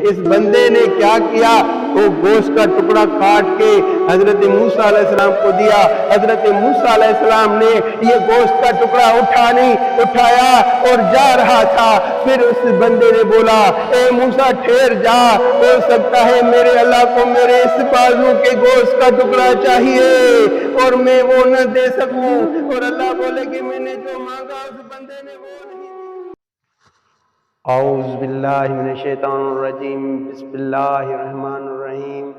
اس بندے نے کیا کیا؟ وہ گوشت کا ٹکڑا کاٹ کے حضرت موسیٰ علیہ السلام کو دیا۔ حضرت موسیٰ علیہ السلام نے یہ گوشت کا ٹکڑا اٹھایا اور جا رہا تھا۔ پھر اس بندے نے بولا، اے موسیٰ ٹھہر جا، ہو سکتا ہے میرے اللہ کو میرے اس بازو کے گوشت کا ٹکڑا چاہیے اور میں وہ نہ دے سکوں۔ اور اللہ بولے کہ میں نے جو مانگا اس بندے نے وہ نہیں دیا۔ اعوذ باللہ من الشیطان الرجیم، بسم اللہ الرحمن الرحیم۔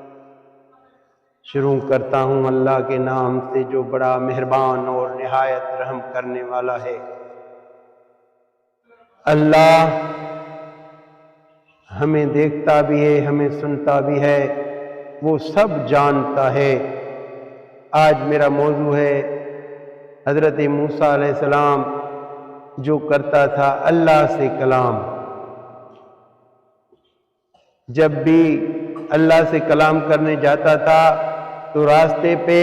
شروع کرتا ہوں اللہ کے نام سے جو بڑا مہربان اور نہایت رحم کرنے والا ہے۔ اللہ ہمیں دیکھتا بھی ہے، ہمیں سنتا بھی ہے، وہ سب جانتا ہے۔ آج میرا موضوع ہے حضرت موسیٰ علیہ السلام جو کرتا تھا اللہ سے کلام۔ جب بھی اللہ سے کلام کرنے جاتا تھا تو راستے پہ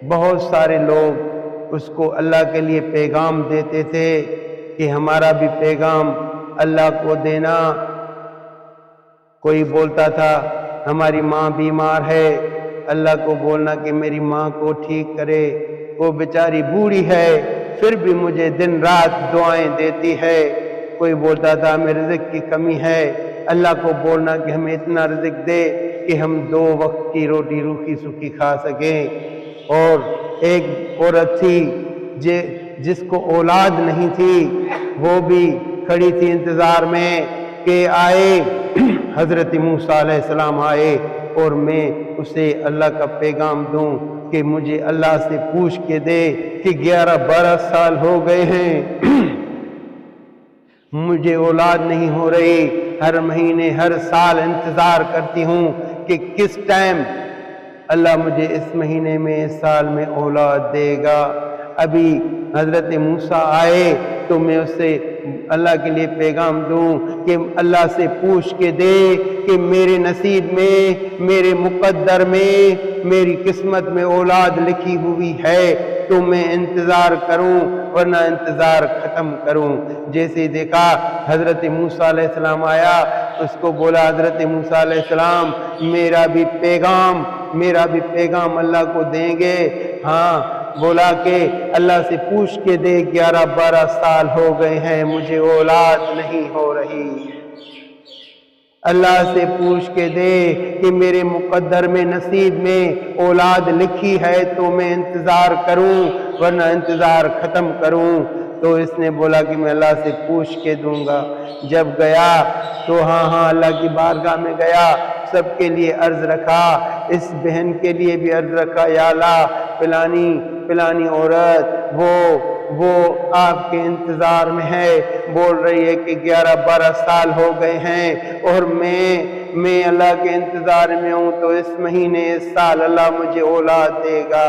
بہت سارے لوگ اس کو اللہ کے لیے پیغام دیتے تھے کہ ہمارا بھی پیغام اللہ کو دینا۔ کوئی بولتا تھا ہماری ماں بیمار ہے، اللہ کو بولنا کہ میری ماں کو ٹھیک کرے، وہ بیچاری بوڑھی ہے پھر بھی مجھے دن رات دعائیں دیتی ہے۔ کوئی بولتا تھا ہمیں رزق کی کمی ہے، اللہ کو بولنا کہ ہمیں اتنا رزق دے کہ ہم 2 وقت کی روٹی روکھی سوکھی کھا سکیں۔ اور ایک عورت تھی جس کو اولاد نہیں تھی، وہ بھی کھڑی تھی انتظار میں کہ آئے حضرت موسیٰ علیہ السلام آئے اور میں اسے اللہ کا پیغام دوں کہ مجھے اللہ سے پوچھ کے دے کہ 11-12 سال ہو گئے ہیں مجھے اولاد نہیں ہو رہی، ہر مہینے ہر سال انتظار کرتی ہوں کہ کس ٹائم اللہ مجھے اس مہینے میں اس سال میں اولاد دے گا۔ ابھی حضرت موسیٰ آئے تو میں اسے اللہ کے لیے پیغام دوں کہ اللہ سے پوچھ کے دے کہ میرے نصیب میں، میرے مقدر میں، میری قسمت میں اولاد لکھی ہوئی ہے تو میں انتظار کروں ورنہ انتظار ختم کروں۔ جیسے دیکھا حضرت موسیٰ علیہ السلام آیا، اس کو بولا حضرت موسیٰ علیہ السلام میرا بھی پیغام اللہ کو دیں گے؟ ہاں، بولا کہ اللہ سے پوچھ کے دے 11-12 سال ہو گئے ہیں مجھے اولاد نہیں ہو رہی۔ اللہ سے پوچھ کے دے کہ میرے مقدر میں نصیب میں اولاد لکھی ہے تو میں انتظار کروں ورنہ انتظار ختم کروں۔ تو اس نے بولا کہ میں اللہ سے پوچھ کے دوں گا۔ جب گیا تو ہاں اللہ کی بارگاہ میں گیا، سب کے لیے عرض رکھا، اس بہن کے لیے بھی عرض رکھا، یا اللہ فلانی عورت وہ آپ کے انتظار میں ہے، بول رہی ہے کہ 11-12 سال ہو گئے ہیں اور میں اللہ کے انتظار میں ہوں تو اس مہینے اس سال اللہ مجھے اولاد دے گا۔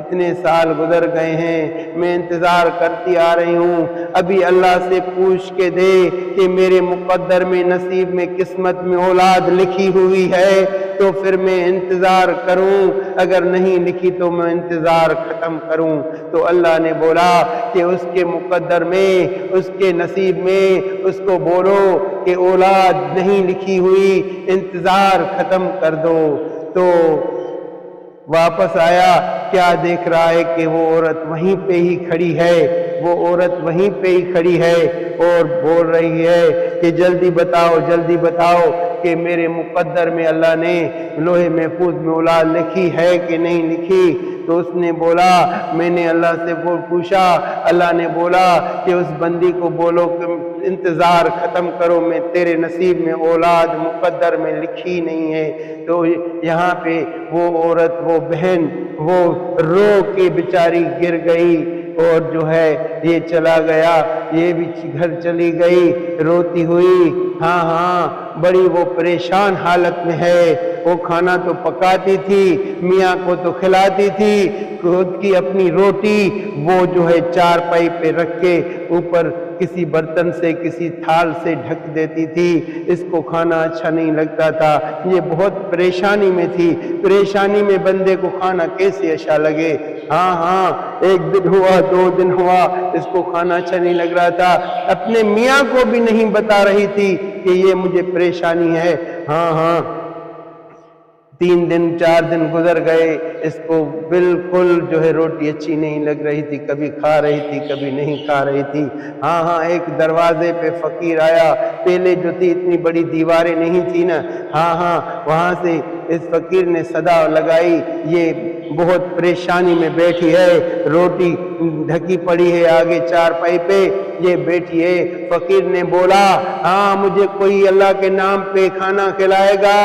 اتنے سال گزر گئے ہیں، میں انتظار کرتی آ رہی ہوں، ابھی اللہ سے پوچھ کے دے کہ میرے مقدر میں نصیب میں قسمت میں اولاد لکھی ہوئی ہے تو پھر میں انتظار کروں، اگر نہیں لکھی تو میں انتظار ختم کروں۔ تو اللہ نے بولا کہ اس کے مقدر میں، اس کے نصیب میں اس کو بولو کہ اولاد نہیں لکھی ہوئی، انتظار ختم کر دو۔ تو واپس آیا، کیا دیکھ رہا ہے کہ وہ عورت وہیں پہ ہی کھڑی ہے، وہ عورت وہیں پہ ہی کھڑی ہے اور بول رہی ہے کہ جلدی بتاؤ کہ میرے مقدر میں اللہ نے لوح محفوظ میں اولاد لکھی ہے کہ نہیں لکھی۔ تو اس نے بولا میں نے اللہ سے پوچھا، اللہ نے بولا کہ اس بندی کو بولو کہ انتظار ختم کرو، میں تیرے نصیب میں اولاد مقدر میں لکھی نہیں ہے۔ تو یہاں پہ وہ عورت، وہ بہن، وہ رو کے بیچاری گر گئی اور جو ہے یہ چلا گیا، یہ بھی گھر چلی گئی روتی ہوئی۔ ہاں بڑی وہ پریشان حالت میں ہے، وہ کھانا تو پکاتی تھی، میاں کو تو کھلاتی تھی، خود کی اپنی روٹی وہ جو ہے چارپائی پہ رکھ کے اوپر کسی برتن سے، کسی تھال سے ڈھک دیتی تھی، اس کو کھانا اچھا نہیں لگتا تھا، یہ بہت پریشانی میں تھی۔ پریشانی میں بندے کو کھانا کیسے اچھا لگے؟ ہاں ہاں، 1 دن ہوا، 2 دن ہوا، اس کو کھانا اچھا نہیں لگ رہا تھا، اپنے میاں کو بھی نہیں بتا رہی تھی کہ یہ مجھے پریشانی ہے۔ ہاں ہاں، 3 دن 4 دن گزر گئے، اس کو بالکل جو ہے روٹی اچھی نہیں لگ رہی تھی، کبھی کھا رہی تھی کبھی نہیں کھا رہی تھی۔ ہاں ہاں، ایک دروازے پہ فقیر آیا، پہلے جو تھی اتنی بڑی دیواریں نہیں تھی نا، ہاں ہاں، وہاں سے اس فقیر نے صدا لگائی، یہ بہت پریشانی میں بیٹھی ہے، روٹی ڈھکی پڑی ہے آگے چارپائی پہ، یہ بیٹھی ہے۔ فقیر نے بولا ہاں مجھے کوئی اللہ کے نام پہ کھانا کھلائے گا،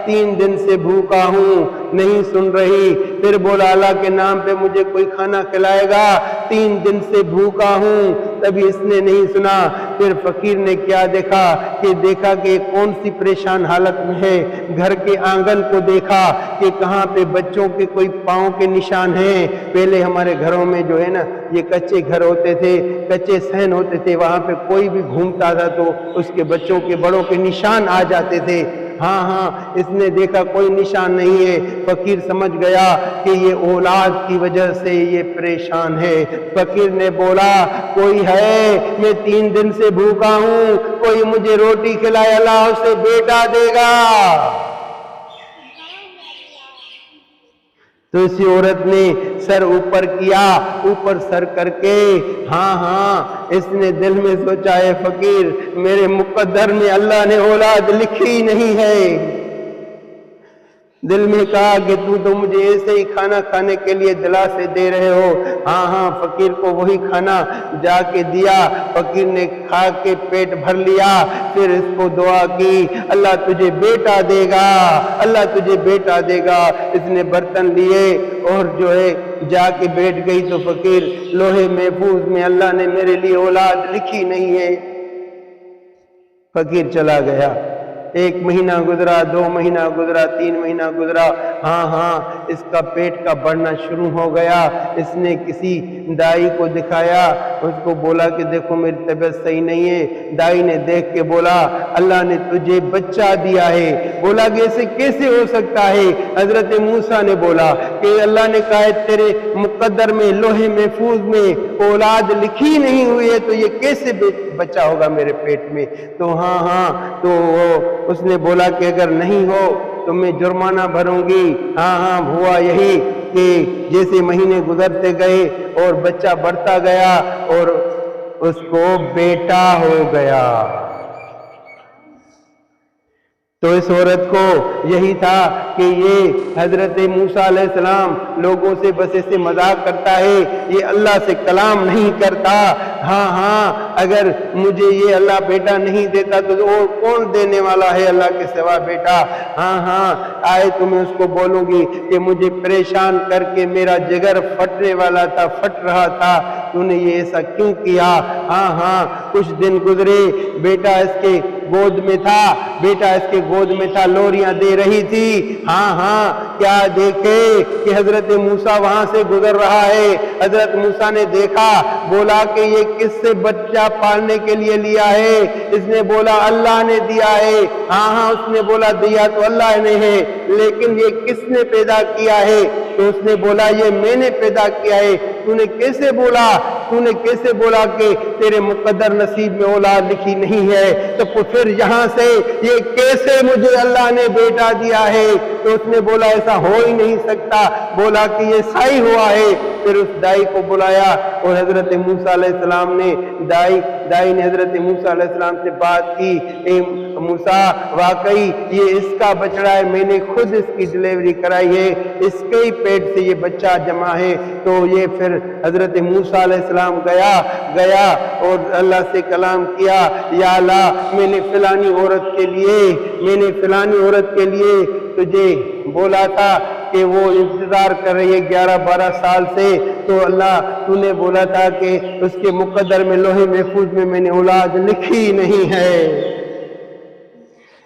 3 دن سے بھوکا ہوں، نہیں سن رہی۔ پھر بولا اللہ کے نام پہ مجھے کوئی کھانا کھلائے گا، 3 دن سے بھوکا ہوں، تبھی اس نے نہیں سنا۔ پھر فقیر نے کیا دیکھا کہ کون سی پریشان حالت میں ہے، گھر کے آنگن کو دیکھا کہ کہاں پہ بچوں کے کوئی پاؤں کے نشان ہیں۔ پہلے ہمارے گھروں میں جو ہے نا یہ کچے گھر ہوتے تھے، کچے صحن ہوتے تھے، وہاں پہ کوئی بھی گھومتا تھا تو اس کے بچوں کے بڑوں کے نشان آ جاتے تھے۔ ہاں ہاں، اس نے دیکھا کوئی نشان نہیں ہے، فقیر سمجھ گیا کہ یہ اولاد کی وجہ سے یہ پریشان ہے۔ فقیر نے بولا کوئی ہے، میں 3 دن سے بھوکا ہوں، کوئی مجھے روٹی کھلائے، اللہ اسے بیٹا دے گا۔ تو اسی عورت نے سر اوپر کیا، اوپر سر کر کے ہاں ہاں، اس نے دل میں سوچا ہے فقیر میرے مقدر میں اللہ نے اولاد لکھی نہیں ہے۔ دل میں کہا کہ تو مجھے ایسے ہی کھانا کھانے کے لیے دلاسے دے رہے ہو۔ ہاں ہاں، فقیر کو وہی کھانا جا کے دیا، فقیر نے کھا کے پیٹ بھر لیا، پھر اس کو دعا کی اللہ تجھے بیٹا دے گا، اللہ تجھے بیٹا دے گا۔ اس نے برتن لیے اور جو ہے جا کے بیٹھ گئی تو فقیر لوہے محفوظ میں اللہ نے میرے لیے اولاد لکھی نہیں ہے۔ فقیر چلا گیا، 1 مہینہ گزرا، 2 مہینہ گزرا، 3 مہینہ گزرا، ہاں ہاں، اس کا پیٹ کا بڑھنا شروع ہو گیا۔ اس نے کسی دائی کو دکھایا، اس کو بولا کہ دیکھو میری طبیعت صحیح نہیں ہے۔ دائی نے دیکھ کے بولا اللہ نے تجھے بچہ دیا ہے۔ بولا کہ اسے کیسے ہو سکتا ہے؟ حضرت موسیٰ نے بولا کہ اللہ نے کہا ہے تیرے مقدر میں لوہے محفوظ میں اولاد لکھی نہیں ہوئی ہے، تو یہ کیسے بچہ ہوگا میرے پیٹ میں؟ تو ہاں ہاں، تو اس نے بولا کہ اگر نہیں ہو تو میں جرمانہ بھروں گی۔ ہاں ہاں، ہوا یہی کہ جیسے مہینے گزرتے گئے اور بچہ بڑھتا گیا اور اس کو بیٹا ہو گیا۔ تو اس عورت کو یہی تھا کہ یہ حضرت موسیٰ علیہ السلام لوگوں سے بس ایسے مذاق کرتا ہے، یہ اللہ سے کلام نہیں کرتا۔ ہاں ہاں، اگر مجھے یہ اللہ بیٹا نہیں دیتا تو اور کون دینے والا ہے اللہ کے سوا بیٹا؟ ہاں ہاں، آئے تو میں اس کو بولوں گی کہ مجھے پریشان کر کے میرا جگر پھٹنے والا تھا، پھٹ رہا تھا، تو نے یہ ایسا کیوں کیا؟ ہاں ہاں، کچھ دن گزرے، بیٹا اس کے گود میں تھا، لوریاں دے رہی تھی۔ ہاں ہاں، کیا دیکھے کہ حضرت موسیٰ وہاں سے گزر رہا ہے۔ حضرت موسیٰ نے دیکھا، بولا کہ یہ کس سے بچہ پالنے کے لیے لیا ہے؟ اس نے بولا اللہ نے دیا ہے۔ ہاں ہاں، اس نے بولا دیا تو اللہ نے ہے، لیکن یہ کس نے پیدا کیا ہے؟ تو اس نے بولا یہ میں نے پیدا کیا ہے۔ تو نے کیسے بولا کہ تیرے مقدر نصیب میں اولاد لکھی نہیں ہے؟ تو پھر یہاں سے یہ کیسے مجھے اللہ نے بیٹا دیا ہے؟ تو اس نے بولا ایسا ہو ہی نہیں سکتا، بولا کہ یہ صحیح ہوا ہے۔ پھر اس دائی کو بلایا اور حضرت موسیٰ علیہ السلام نے دائی نے حضرت موسیٰ علیہ السلام سے بات کی، اے موسیٰ واقعی یہ اس کا بچڑا ہے، میں نے خود اس کی ڈیلیوری کرائی ہے، اس کے ہی پیٹ سے یہ بچہ جمع ہے۔ تو یہ پھر حضرت موسیٰ علیہ السلام گیا اور اللہ سے کلام کیا، یا اللہ میں نے فلانی عورت کے لیے تجھے بولا تھا کہ وہ انتظار کر رہی ہے 11-12 سال سے، تو اللہ تو نے بولا تھا کہ اس کے مقدر میں لوہے محفوظ میں نے اولاد لکھی نہیں ہے۔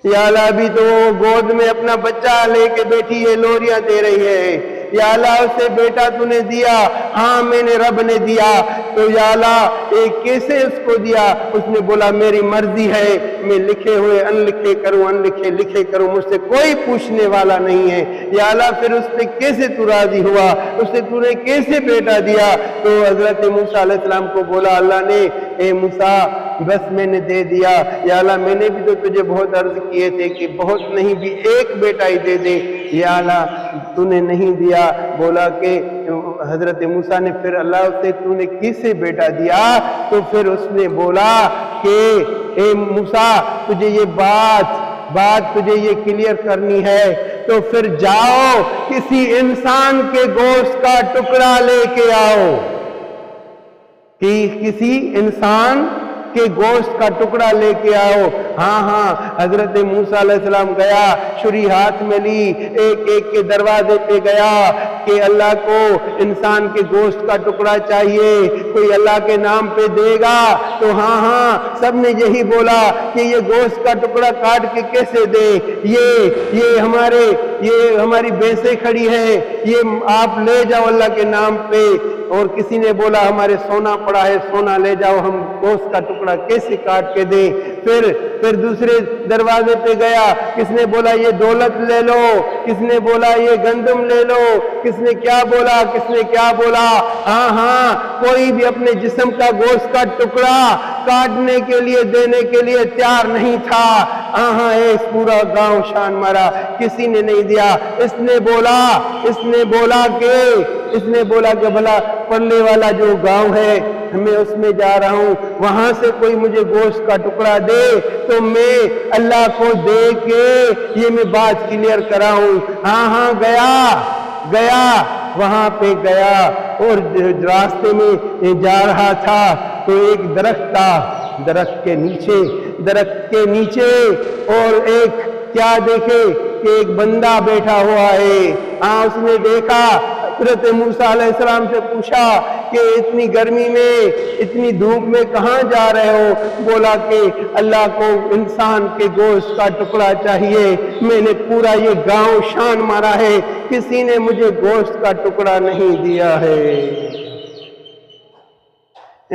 یا اللہ ابھی تو وہ گود میں اپنا بچہ لے کے بیٹھی ہے، لوریاں دے رہی ہے، یا اللہ اسے بیٹا تو نے دیا، ہاں میں نے رب نے دیا، تو یا اللہ ایک کیسے اس کو دیا؟ اس نے بولا میری مرضی ہے، میں لکھے ہوئے ان لکھے کروں، ان لکھے لکھے کروں، مجھ سے کوئی پوچھنے والا نہیں ہے۔ یا اللہ پھر اس سے کیسے تو راضی ہوا؟ اس سے تو نے کیسے بیٹا دیا؟ تو حضرت موسیٰ علیہ السلام کو بولا اللہ نے، اے موسیٰ بس میں نے دے دیا، یا اللہ میں نے بھی تو تجھے بہت عرض کیے تھے کہ بہت نہیں بھی ایک بیٹا ہی دے دے، یا اللہ تو نے نہیں دیا۔ بولا کہ حضرت موسیٰ نے پھر اللہ سے تو نے کسے بیٹا دیا؟ تو پھر اس نے بولا کہ اے موسیٰ تجھے یہ بات تجھے یہ کلیئر کرنی ہے، تو پھر جاؤ کسی انسان کے گوشت کا ٹکڑا لے کے آؤ، کہ کسی انسان کہ گوشت کا ٹکڑا لے کے آؤ۔ ہاں حضرت موسیٰ علیہ السلام گیا، چھری ہاتھ میں لی، ایک ایک کے دروازے پہ گیا کہ اللہ کو انسان کے گوشت کا ٹکڑا چاہیے، کوئی اللہ کے نام پہ دے گا؟ تو ہاں سب نے یہی بولا کہ یہ گوشت کا ٹکڑا کاٹ کے کیسے دے، یہ ہماری بھینسیں کھڑی ہے، یہ آپ لے جاؤ اللہ کے نام پہ۔ اور کسی نے بولا ہمارے سونا پڑا ہے، سونا لے جاؤ، ہم گوشت کا ٹکڑا کیسے کاٹ کے دیں؟ پھر دوسرے دروازے پہ گیا، کس نے بولا یہ دولت لے لو، کس نے بولا یہ گندم لے لو، کس نے کیا بولا، ہاں کوئی بھی اپنے جسم کا گوشت کا ٹکڑا کاٹنے کے لیے دینے کے لیے تیار نہیں تھا۔ اس پورا گاؤں شان مارا، کسی نے نہیں دیا۔ اس نے بولا کہ بھلا پرلے والا جو گاؤں ہے میں اس میں جا رہا ہوں، وہاں سے کوئی مجھے گوشت کا ٹکڑا دے تو میں اللہ کو دے کے یہ میں بات کلیئر کراؤں۔ گیا وہاں پہ گیا، اور راستے میں جا رہا تھا تو ایک درخت تھا، درخت کے نیچے اور ایک کیا دیکھے کہ ایک بندہ بیٹھا ہوا ہے۔ اس نے دیکھا، حضرت موسیٰ علیہ السلام سے پوچھا کہ اتنی گرمی میں اتنی دھوپ میں کہاں جا رہے ہو؟ بولا کہ اللہ کو انسان کے گوشت کا ٹکڑا چاہیے، میں نے پورا یہ گاؤں شان مارا ہے، کسی نے مجھے گوشت کا ٹکڑا نہیں دیا ہے۔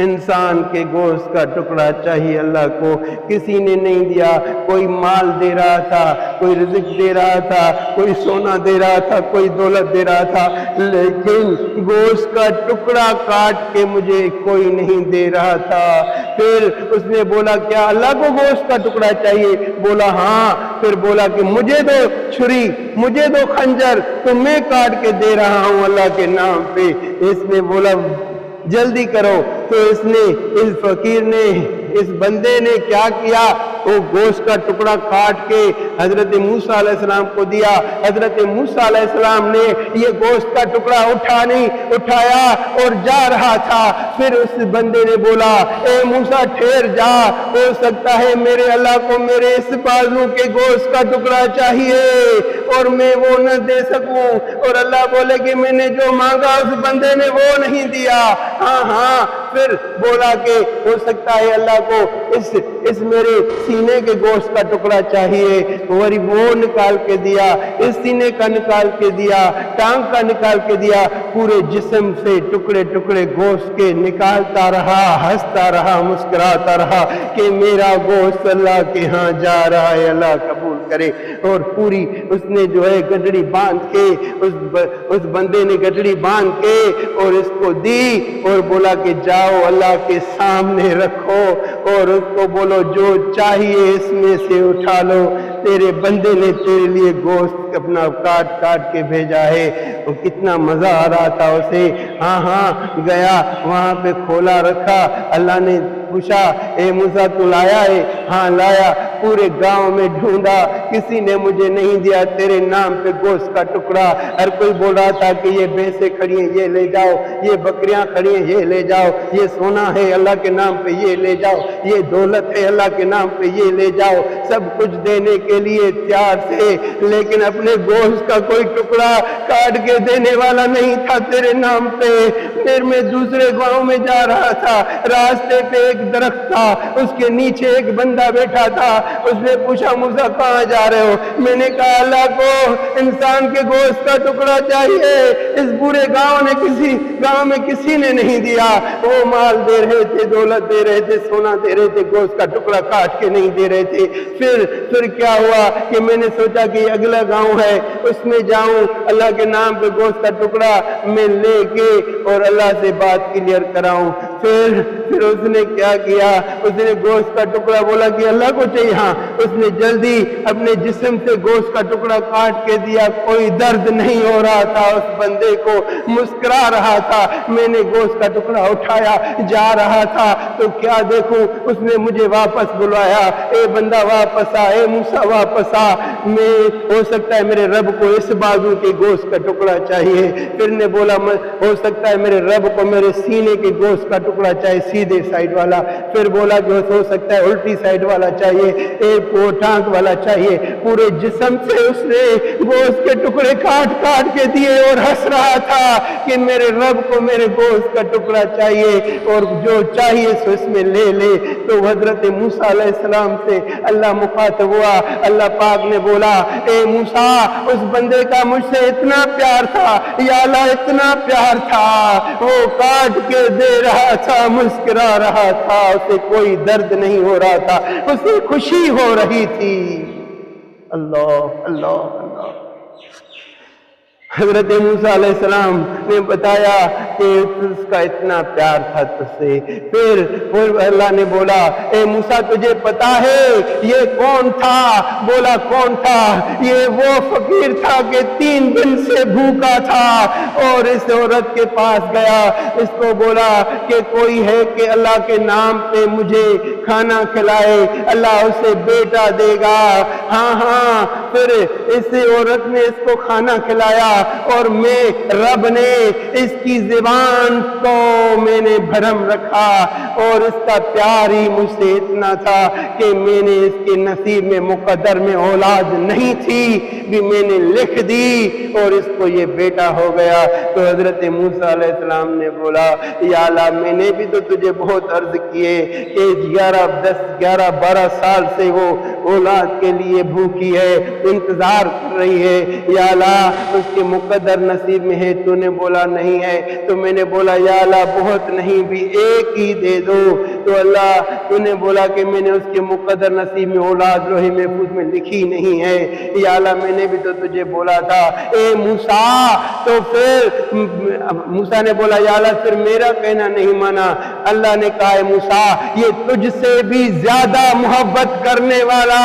انسان کے گوشت کا ٹکڑا چاہیے اللہ کو، کسی نے نہیں دیا۔ کوئی مال دے رہا تھا، کوئی رزق دے رہا تھا، کوئی سونا دے رہا تھا، کوئی دولت دے رہا تھا، لیکن گوشت کا ٹکڑا کاٹ کے مجھے کوئی نہیں دے رہا تھا۔ پھر اس نے بولا کیا اللہ کو گوشت کا ٹکڑا چاہیے؟ بولا ہاں۔ پھر بولا کہ مجھے دو چھری، مجھے دو خنجر، تو میں کاٹ کے دے رہا ہوں اللہ کے نام پہ۔ اس نے بولا جلدی کرو۔ تو اس فقیر نے، اس بندے نے کیا کیا؟ وہ گوشت کا ٹکڑا کاٹ کے حضرت موسیٰ علیہ السلام کو دیا۔ حضرت موسیٰ علیہ السلام نے یہ گوشت کا ٹکڑا اٹھایا اور جا رہا تھا۔ پھر اس بندے نے بولا اے موسیٰ ٹھہر جا، ہو سکتا ہے میرے اللہ کو میرے اس بازو کے گوشت کا ٹکڑا چاہیے اور میں وہ نہ دے سکوں، اور اللہ بولے کہ میں نے جو مانگا اس بندے نے وہ نہیں دیا۔ پھر بولا کہ ہو سکتا ہے اللہ کو اس میرے سینے کے گوشت کا ٹکڑا چاہیے، وہ نکال کے دیا، اس سینے کا نکال کے دیا، ٹانگ کا نکال کے دیا، پورے جسم سے ٹکڑے ٹکڑے گوشت کے نکالتا رہا، ہنستا رہا، مسکراتا رہا کہ میرا گوشت اللہ کے ہاں جا رہا ہے، اللہ قبول کرے۔ اور پوری اس نے جو ہے گڈڑی باندھ کے، اس بندے نے گڈڑی باندھ کے اور اس کو دی اور بولا کہ جاؤ اللہ کے سامنے رکھو اور اس کو بولو جو چاہیے اس میں سے اٹھا لو، تیرے بندے نے تیرے لیے گوشت اپنا کاٹ کے بھیجا ہے۔ وہ کتنا مزہ آ رہا تھا اسے۔ گیا وہاں پہ کھولا رکھا، اللہ نے پوچھا اے موسیٰ تو لایا ہے؟ ہاں لایا۔ پورے گاؤں میں ڈھونڈا، کسی نے مجھے نہیں دیا تیرے نام پہ گوشت کا ٹکڑا۔ ہر کوئی بول رہا تھا کہ یہ بھینسیں کھڑی ہیں یہ لے جاؤ، یہ بکریاں کھڑی ہیں یہ لے جاؤ، یہ سونا ہے اللہ کے نام پہ یہ لے جاؤ، یہ دولت ہے اللہ کے نام پہ یہ لے جاؤ۔ سب کچھ دینے کے کے لیے تیار تھے، لیکن اپنے گوشت کا کوئی ٹکڑا کاٹ کے دینے والا نہیں تھا تیرے نام پہ۔ پھر میں دوسرے گاؤں میں جا رہا تھا، راستے پہ ایک درخت تھا، اس کے نیچے ایک بندہ بیٹھا تھا۔ اس نے پوچھا موسیٰ کہاں جا رہے ہو؟ میں نے کہا اللہ کو انسان کے گوشت کا ٹکڑا چاہیے، اس پورے گاؤں میں کسی نے نہیں دیا۔ وہ مال دے رہے تھے، دولت دے رہے تھے، سونا دے رہے تھے، گوشت کا ٹکڑا کاٹ کے نہیں دے رہے تھے۔ پھر کیا ہوا کہ میں نے سوچا کہ اگلا گاؤں ہے، اس میں جاؤں، اللہ کے نام پہ گوشت کا ٹکڑا میں لے کے اور اللہ سے بات کلیئر کراؤں۔ پھر اس نے کیا کیا، اس نے گوشت کا ٹکڑا بولا کہ اللہ کو چاہیے، ہاں اس نے جلدی اپنے جسم سے گوشت کا ٹکڑا کاٹ کے دیا۔ کوئی درد نہیں ہو رہا تھا اس بندے کو، مسکرا رہا تھا۔ میں نے گوشت کا ٹکڑا اٹھایا، جا رہا تھا تو کیا دیکھوں، اس نے مجھے واپس بلایا، اے بندہ واپس آ، اے موسیٰ واپس آ، میں ہو سکتا ہے میرے رب کو اس بازو کے گوشت کا ٹکڑا چاہیے۔ پھر نے بولا ہو سکتا ہے میرے رب کو میرے سینے کے گوشت کا ٹکڑا چاہیے، سیدھے سائیڈ والا۔ پھر بولا کہ ہو سکتا ہے الٹی سائیڈ والا چاہیے، ایک وہ ٹانک والا چاہیے۔ پورے جسم سے اس نے گوشت کے ٹکڑے کاٹ کے دیے اور ہنس رہا تھا کہ میرے رب کو میرے گوشت کا ٹکڑا چاہیے اور جو چاہیے سو اس میں لے لے۔ تو حضرت موسیٰ علیہ السلام سے اللہ مخاطب ہوا، اللہ پاک نے بولا اے موسیٰ اس بندے کا مجھ سے اتنا پیار تھا، یا اللہ اتنا پیار تھا، وہ کاٹ کے دے رہا تھا، مسکرا رہا تھا، اسے کوئی درد نہیں ہو رہا تھا، اسے خوشی ہو رہی تھی۔ اللہ اللہ اللہ۔ حضرت موسیٰ علیہ السلام نے بتایا کہ اس کا اتنا پیار تھا تجھ سے۔ پھر اللہ نے بولا اے موسیٰ تجھے پتا ہے یہ کون تھا؟ بولا کون تھا؟ یہ وہ فقیر تھا کہ 3 دن سے بھوکا تھا، اور اس عورت کے پاس گیا، اس کو بولا کہ کوئی ہے کہ اللہ کے نام پہ مجھے کھانا کھلائے، اللہ اسے بیٹا دے گا۔ ہاں پھر اس عورت نے اس کو کھانا کھلایا، اور میں رب نے اس کی زبان کو میں نے بھرم رکھا، اور اس کا پیار ہی مجھ سے اتنا تھا کہ میں نے اس کے نصیب میں مقدر میں اولاد نہیں تھی بھی میں نے لکھ دی اور اس کو یہ بیٹا ہو گیا۔ تو حضرت موسیٰ علیہ السلام نے بولا یا اللہ میں نے بھی تو تجھے بہت عرض کیے کہ 11 سال سے وہ اولاد کے لیے بھوکی ہے، انتظار کر رہی ہے، یا اللہ اس کے مقدر نصیب میں ہے، تو نے بولا نہیں ہے، تو میں نے بولا یا اللہ بہت نہیں بھی ایک ہی دے دو، تو اللہ تو نے بولا کہ میں نے اس کے مقدر نصیب میں اولاد لوح محفوظ میں لکھی نہیں ہے، یا اللہ میں نے بھی تو تجھے بولا تھا اے موسیٰ۔ تو پھر موسیٰ نے بولا یا اللہ پھر میرا کہنا نہیں مانا۔ اللہ نے کہا اے موسیٰ یہ تجھ سے بھی زیادہ محبت کرنے والا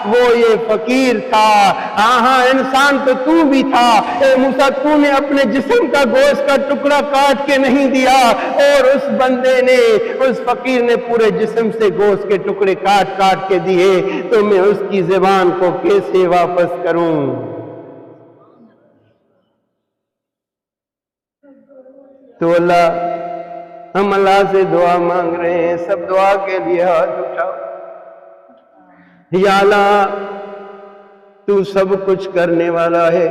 وہ یہ فقیر تھا، ہاں انسان تو بھی تھا، اے موسیٰ تو نے اپنے جسم کا گوشت کا ٹکڑا کاٹ کے نہیں دیا، اور اس بندے نے اس فقیر نے پورے جسم سے گوشت کے ٹکڑے کاٹ کے دیے، تو میں اس کی زبان کو کیسے واپس کروں؟ تو ہم اللہ سے دعا مانگ رہے ہیں، سب دعا کے لیے ہاتھ اٹھاؤ۔ یا اللہ تو سب کچھ کرنے والا ہے،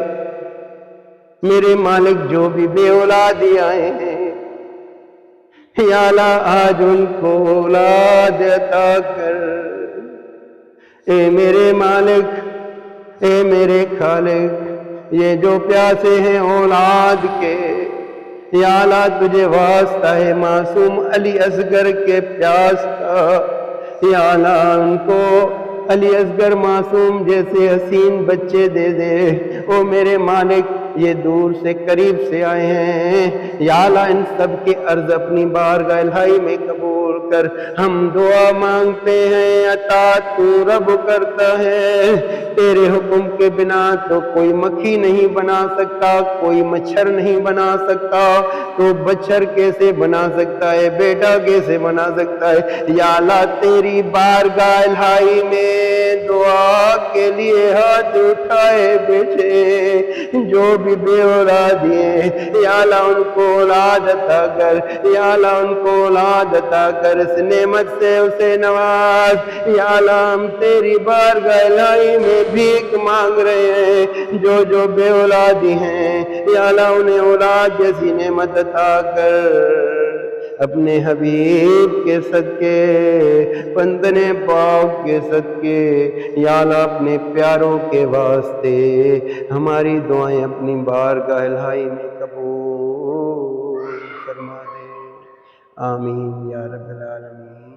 میرے مالک جو بھی بے اولادی آئے ہیں، یا اللہ آج ان کو اولاد عطا کر، اے میرے مالک، اے میرے خالق، یہ جو پیاسے ہیں اولاد کے، یا اللہ تجھے واسطہ ہے معصوم علی اصغر کے پیاس کا، یا اللہ ان کو علی اصغر معصوم جیسے حسین بچے دے دے۔ او میرے مالک یہ دور سے قریب سے آئے ہیں، یا اللہ ان سب کے عرض اپنی بارگاہ الہی میں قبول کر۔ ہم دعا مانگتے ہیں عطا تو رب کرتا ہے، تیرے حکم کے بنا تو کوئی مکھی نہیں بنا سکتا، کوئی مچھر نہیں بنا سکتا، تو بچھر کیسے بنا سکتا ہے، بیٹا کیسے بنا سکتا ہے؟ یا اللہ تیری بارگاہ الہی میں دعا کے لیے ہاتھ اٹھائے بیٹھے، جو بھی بے اولادی ہیں یا اللہ ان کو اولاد عطا کر، یا اللہ ان کو اولاد عطا کر، اس نعمت سے اسے نواز۔ یا اللہ ہم تیری بارگاہ الہی میں بھیک مانگ رہے ہیں، جو بے اولادی ہیں یا اللہ انہیں اولاد جیسی نعمت عطا کر، اپنے حبیب کے صدقے، بندن پاک کے صدقے، یا اللہ اپنے پیاروں کے واسطے ہماری دعائیں اپنی بارگاہ الہی میں قبول فرما دے، آمین یا رب العالمین۔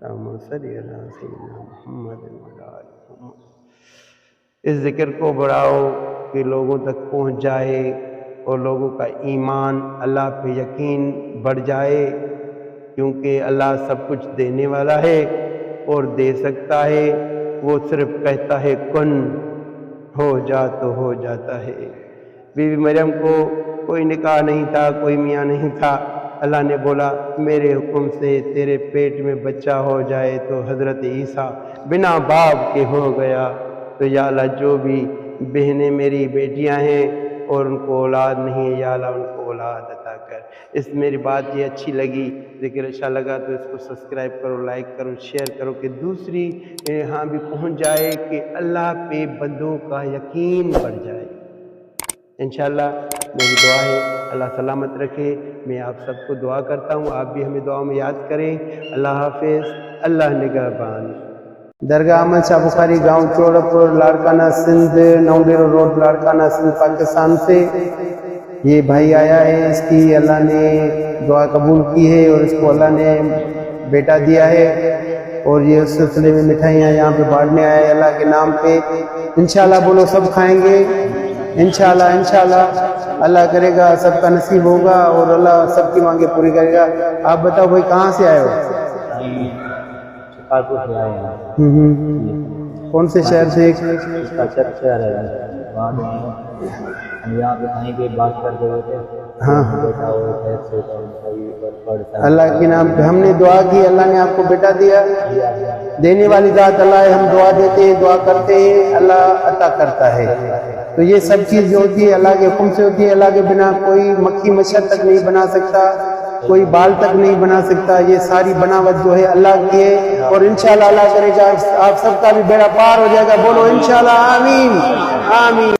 اللہم صلی علی سیدنا محمد وعلی آل محمد۔ اس ذکر کو بڑھاؤ کہ لوگوں تک پہنچ جائے اور لوگوں کا ایمان اللہ پہ یقین بڑھ جائے، کیونکہ اللہ سب کچھ دینے والا ہے اور دے سکتا ہے، وہ صرف کہتا ہے کن، ہو جا تو ہو جاتا ہے۔ بی بی مریم کو کوئی نکاح نہیں تھا، کوئی میاں نہیں تھا، اللہ نے بولا میرے حکم سے تیرے پیٹ میں بچہ ہو جائے، تو حضرت عیسیٰ بنا باپ کے ہو گیا۔ تو یا اللہ جو بھی بہنیں میری بیٹیاں ہیں اور ان کو اولاد نہیں ہے، یا اللہ ان کو اولاد عطا کر۔ اس میری بات یہ اچھی لگی، ذکر اچھا لگا تو اس کو سبسکرائب کرو، لائک کرو، شیئر کرو کہ دوسری یہاں بھی پہنچ جائے کہ اللہ پہ بندوں کا یقین بڑھ جائے۔ انشاءاللہ میری دعا ہے اللہ سلامت رکھے۔ میں آپ سب کو دعا کرتا ہوں، آپ بھی ہمیں دعا میں یاد کریں۔ اللہ حافظ، اللہ نگہبان۔ درگاہ احمد شاہ بخاری، گاؤں چوڑا پور، لاڑکانہ سندھ، نوڈیرو روڈ، لاڑکانہ سندھ، پاکستان سے یہ بھائی آیا ہے، اس کی اللہ نے دعا قبول کی ہے اور اس کو اللہ نے بیٹا دیا ہے، اور یہ اس سلسلے میں مٹھائیاں یہاں پہ بانٹنے آیا ہے اللہ کے نام پہ۔ انشاءاللہ بولو سب کھائیں گے، انشاءاللہ انشاءاللہ اللہ کرے گا سب کا نصیب ہوگا اور اللہ سب کی مانگیں پوری کرے گا۔ آپ بتاؤ بھائی کہاں سے آئے ہو؟ کون سے شہر سے؟ ہاں اللہ کے نام پہ ہم نے دعا کی، اللہ نے آپ کو بیٹا دیا۔ دینے والی ذات اللہ ہے، ہم دعا دیتے ہیں، دعا کرتے ہیں، اللہ عطا کرتا ہے۔ تو یہ سب چیز جو ہوتی ہے اللہ کے حکم سے ہوتی ہے، اللہ کے بنا کوئی مکھی مچھر تک نہیں بنا سکتا، کوئی بال تک نہیں بنا سکتا، یہ ساری بناوٹ جو ہے اللہ کی ہے، اور انشاءاللہ اللہ کرے گا آپ سب کا بھی بیڑا پار ہو جائے گا۔ بولو انشاءاللہ آمین آمین۔